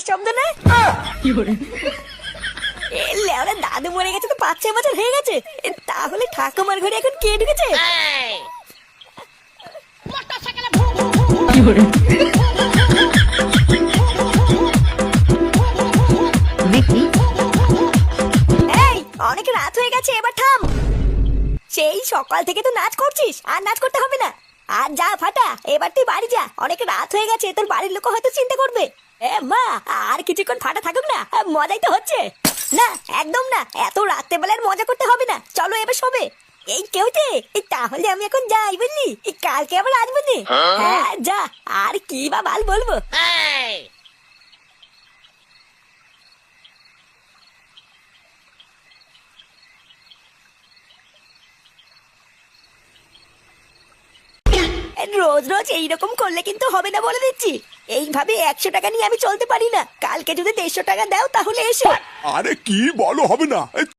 শব্দ না? লেওরা দাদু মরে গেছে তো 5-6 বছর হয়ে গেছে। তাহলে ঠাকুমার ঘরে এখন কে ঢুকেছে? এই অনেক রাত হয়ে গেছে, এবার থাম। সেই সকাল থেকে তো নাচ করছিস, আর নাচ করতে হবে না। আর যা ফাটা, এবার তুই বাড়ি যা, অনেক রাত হয়ে গেছে, তোর বাড়ির লোক হয়তো চিন্তা করবে। এ মা, আর কিছুক্ষণ ফাটা থাকুক না, মজাই তো হচ্ছে। না একদম না, এত রাত্রেবেলার মজা করতে হবে না, চলো এবার শোবে। এই কেউতে, তাহলে আমি এখন যাই বুঝলি, কালকে আবার আসবো নে। হ্যাঁ যা, আর কি বা বাল বলবো। রোজ রোজ এইরকম করলে কিন্তু হবে না বলে দিচ্ছি। এইভাবে 100 টাকা নিয়ে আমি চলতে পারি না। কালকে যদি 150 টাকা দাও তাহলে এসো। আরে কি বলো, হবে না।